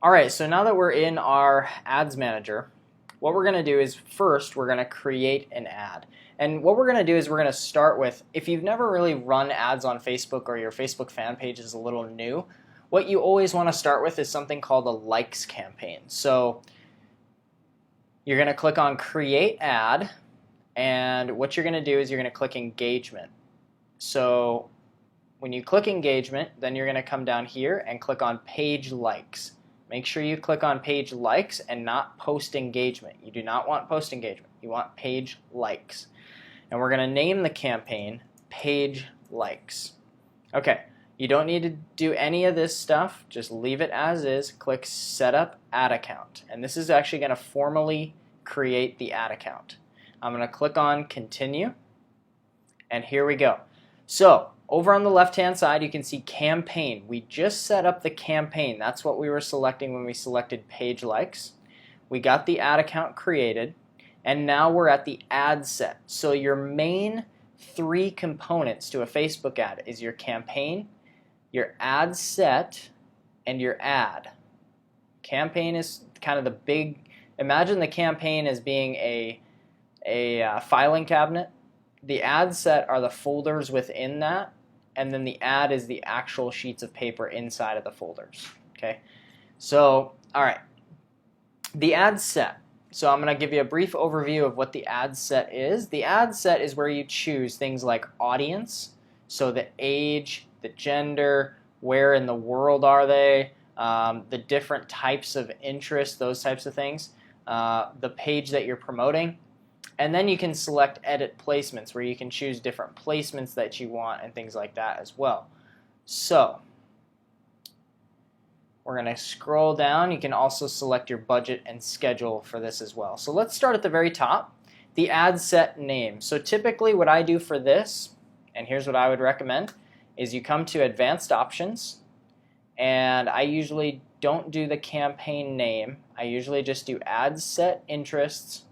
All right, so now that we're in our ads manager, what we're going to do is first we're going to create an ad. And what we're going to do is we're going to start with, if you've never really run ads on Facebook or your Facebook fan page is a little new, what you always want to start with is something called a likes campaign. So you're going to click on create ad, and what you're going to do is you're going to click engagement. So when you click engagement, then you're going to come down here and click on page likes. Make sure you click on page likes and not post engagement. You do not want post engagement. You want page likes. And we're going to name the campaign page likes. Okay, you don't need to do any of this stuff. Just leave it as is. Click set up ad account. And this is actually going to formally create the ad account. I'm going to click on continue. And here we go. So over on the left-hand side, you can see campaign. We just set up the campaign. That's what we were selecting when we selected page likes. We got the ad account created, and now we're at the ad set. So your main three components to a Facebook ad is your campaign, your ad set, and your ad. Campaign is kind of the big, imagine the campaign as being a filing cabinet. The ad set are the folders within that, and then the ad is the actual sheets of paper inside of the folders. Okay, so all right, the ad set. So I'm going to give you a brief overview of what the ad set is. The ad set is where you choose things like audience, so the age, the gender, where in the world are they, the different types of interest, those types of things, the page that you're promoting. And then you can select edit placements where you can choose different placements that you want and things like that as well. So we're going to scroll down. You can also select your budget and schedule for this as well. So let's start at the very top, the ad set name. So typically what I do for this, and here's what I would recommend, is you come to advanced options, and I usually don't do the campaign name. I usually just do ad set interests,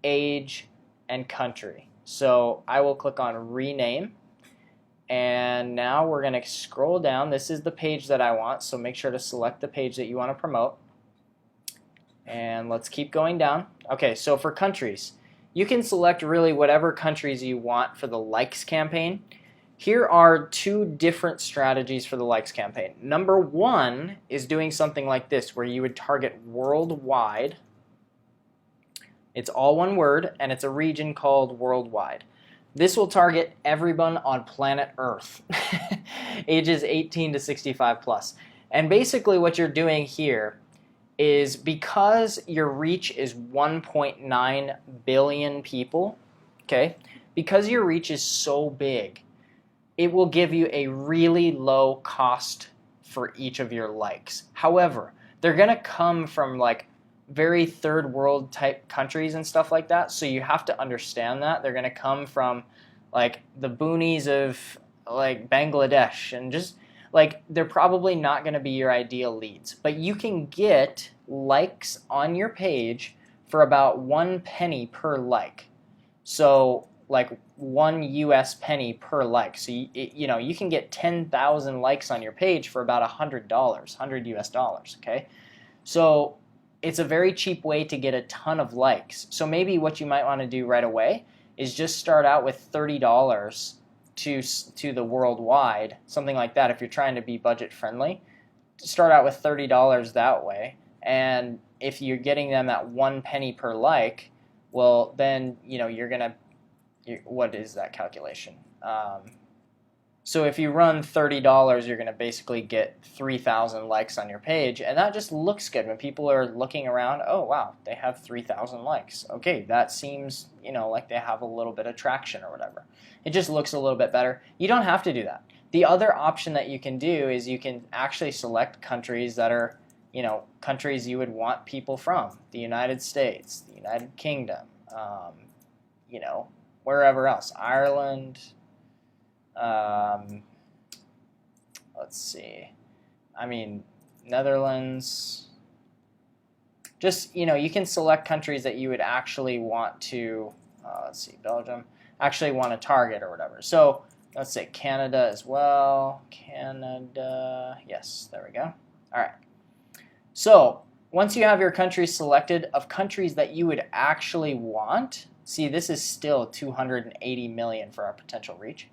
age, and country. So I will click on rename, and now we're going to scroll down. This is the page that I want, so make sure to select the page that you want to promote. And let's keep going down. Okay, so for countries, you can select really whatever countries you want for the likes campaign. Here are two different strategies for the likes campaign. Number one is doing something like this, where you would target worldwide. It's all one word, and it's a region called worldwide. This will target everyone on planet Earth, ages 18 to 65 plus. And basically what you're doing here is, because your reach is 1.9 billion people, okay, because your reach is so big, it will give you a really low cost for each of your likes. However, they're going to come from like very third world type countries and stuff like that, so you have to understand that they're going to come from like the boonies of like Bangladesh, and just like they're probably not going to be your ideal leads. But you can get likes on your page for about 1 penny per like, so like 1 US penny per like. So you can get 10,000 likes on your page for about $100, 100 US dollars. Okay, so it's a very cheap way to get a ton of likes. So maybe what you might want to do right away is just start out with $30 to the worldwide, something like that. If you're trying to be budget friendly, start out with $30 that way. And if you're getting them at 1 penny per like, well, then you're gonna. What is that calculation? So if you run $30, you're going to basically get 3,000 likes on your page, and that just looks good when people are looking around. Oh wow, they have 3,000 likes. Okay, that seems like they have a little bit of traction or whatever. It just looks a little bit better. You don't have to do that. The other option that you can do is you can actually select countries that are countries you would want people from. The United States, the United Kingdom, wherever else, Ireland. Let's see. I mean, Netherlands. Just, you can select countries that you would actually want to, let's see, Belgium, actually want to target or whatever. So let's say Canada as well. Canada, yes, there we go. All right. So once you have your countries selected of countries that you would actually want, see, this is still 280 million for our potential reach.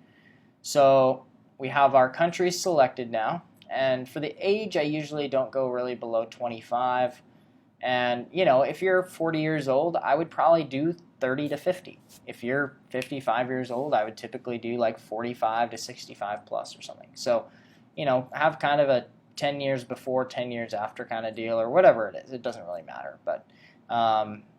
So we have our countries selected now. And for the age, I usually don't go really below 25. And, you know, if you're 40 years old, I would probably do 30 to 50. If you're 55 years old, I would typically do like 45 to 65 plus or something. So, you know, have kind of a 10 years before, 10 years after kind of deal or whatever it is. It doesn't really matter. But,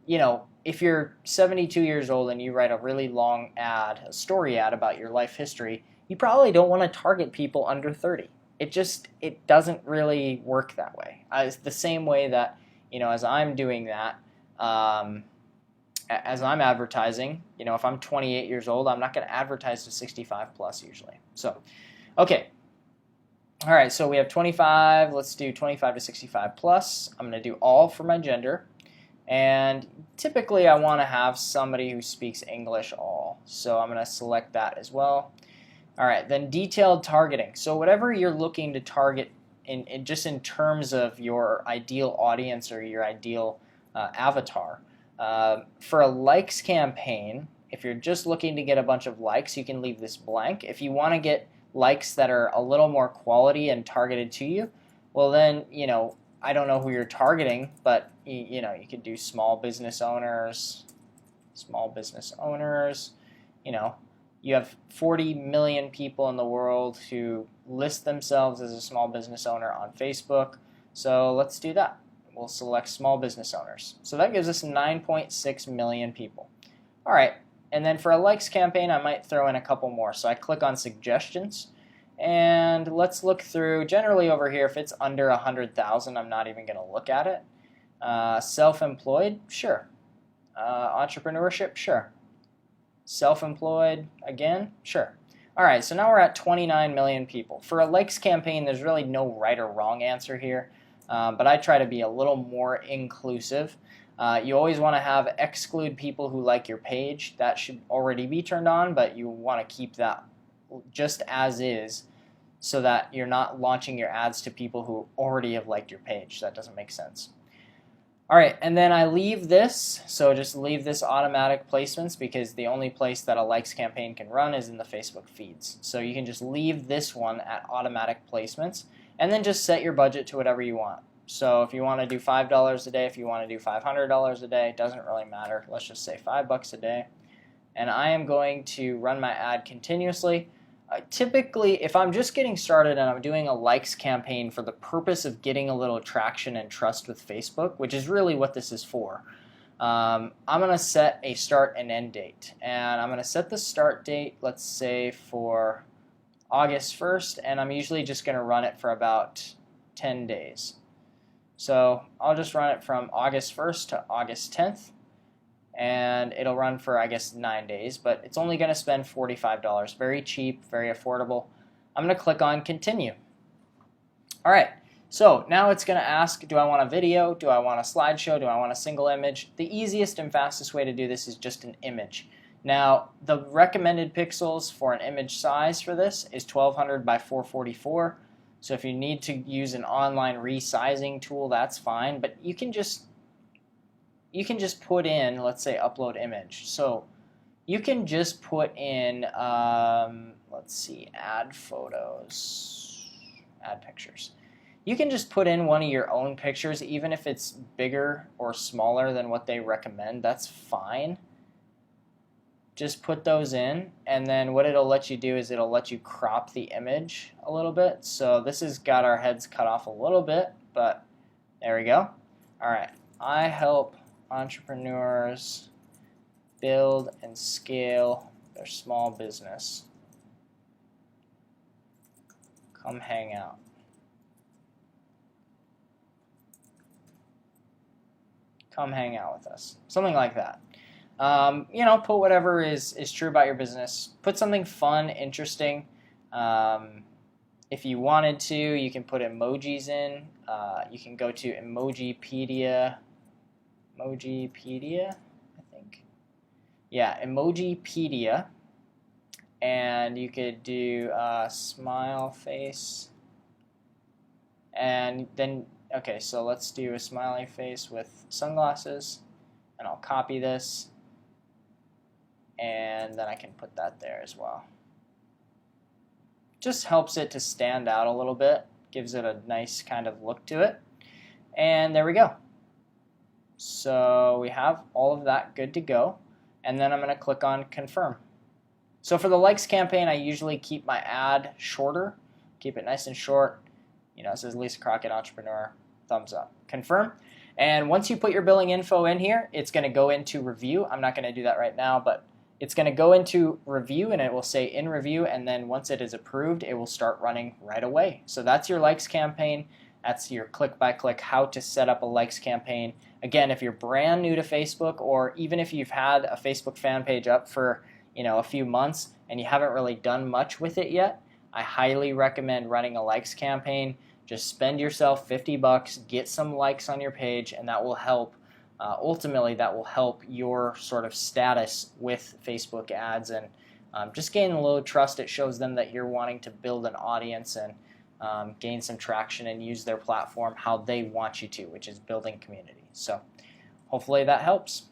you know, if you're 72 years old and you write a really long ad, a story ad about your life history, you probably don't want to target people under 30. It doesn't really work that way. It's the same way that, you know, as I'm doing that, as I'm advertising, you know, if I'm 28 years old, I'm not going to advertise to 65 plus usually. So, okay. All right, so we have 25. Let's do 25 to 65 plus. I'm going to do all for my gender. And typically I want to have somebody who speaks English all. So I'm going to select that as well. All right, then detailed targeting. So whatever you're looking to target just in terms of your ideal audience or your ideal avatar. For a likes campaign, if you're just looking to get a bunch of likes, you can leave this blank. If you want to get likes that are a little more quality and targeted to you, well then, you know, I don't know who you're targeting, but you know, you could do small business owners, you know, you have 40 million people in the world who list themselves as a small business owner on Facebook. So let's do that. We'll select small business owners. So that gives us 9.6 million people. All right, and then for a likes campaign, I might throw in a couple more. So I click on suggestions, and let's look through. Generally over here, if it's under 100,000, I'm not even going to look at it. Self-employed, sure. Entrepreneurship, sure. Self-employed, again, sure. All right, so now we're at 29 million people. For a likes campaign, there's really no right or wrong answer here, but I try to be a little more inclusive. You always want to have exclude people who like your page. That should already be turned on, but you want to keep that just as is so that you're not launching your ads to people who already have liked your page. That doesn't make sense. All right, and then I leave this, so just leave this automatic placements because the only place that a likes campaign can run is in the Facebook feeds. So you can just leave this one at automatic placements and then just set your budget to whatever you want. So if you want to do $5 a day, if you want to do $500 a day, it doesn't really matter. Let's just say $5 a day. And I am going to run my ad continuously. Typically, if I'm just getting started and I'm doing a likes campaign for the purpose of getting a little traction and trust with Facebook, which is really what this is for, I'm going to set a start and end date. And I'm going to set the start date, let's say, for August 1st, and I'm usually just going to run it for about 10 days. So I'll just run it from August 1st to August 10th. And it'll run for, I guess, 9 days, but it's only going to spend $45. Very cheap, very affordable. I'm going to click on continue. All right, so now it's going to ask, do I want a video? Do I want a slideshow? Do I want a single image? The easiest and fastest way to do this is just an image. Now, the recommended pixels for an image size for this is 1200 by 444. So if you need to use an online resizing tool, that's fine, but you can just put in, let's say, upload image. So you can just put in, let's see, add photos, add pictures. You can just put in one of your own pictures, even if it's bigger or smaller than what they recommend. That's fine. Just put those in, and then what it'll let you do is it'll let you crop the image a little bit. So this has got our heads cut off a little bit, but there we go. All right, I help entrepreneurs build and scale their small business. Come hang out. Come hang out with us. Something like that. You know, put whatever is true about your business. Put something fun, interesting. If you wanted to, you can put emojis in. You can go to Emojipedia, I think. Yeah, Emojipedia. And you could do smile face. And then Okay, so let's do a smiley face with sunglasses, and I'll copy this, and then I can put that there as well. Just helps it to stand out a little bit, gives it a nice kind of look to it. And there we go. So we have all of that good to go, and then I'm going to click on confirm. So for the likes campaign, I usually keep my ad shorter, keep it nice and short. You know, it says Lisa Crockett Entrepreneur, thumbs up. Confirm. And once you put your billing info in here, it's going to go into review. I'm not going to do that right now, but it's going to go into review, and it will say in review, and then once it is approved, it will start running right away. So that's your likes campaign. That's your click-by-click how to set up a likes campaign. Again, if you're brand new to Facebook, or even if you've had a Facebook fan page up for a few months and you haven't really done much with it yet, I highly recommend running a likes campaign. Just spend yourself $50, get some likes on your page, and that will help. Ultimately, that will help your sort of status with Facebook ads, and just gain a little trust. It shows them that you're wanting to build an audience and gain some traction and use their platform how they want you to, which is building community. So hopefully that helps.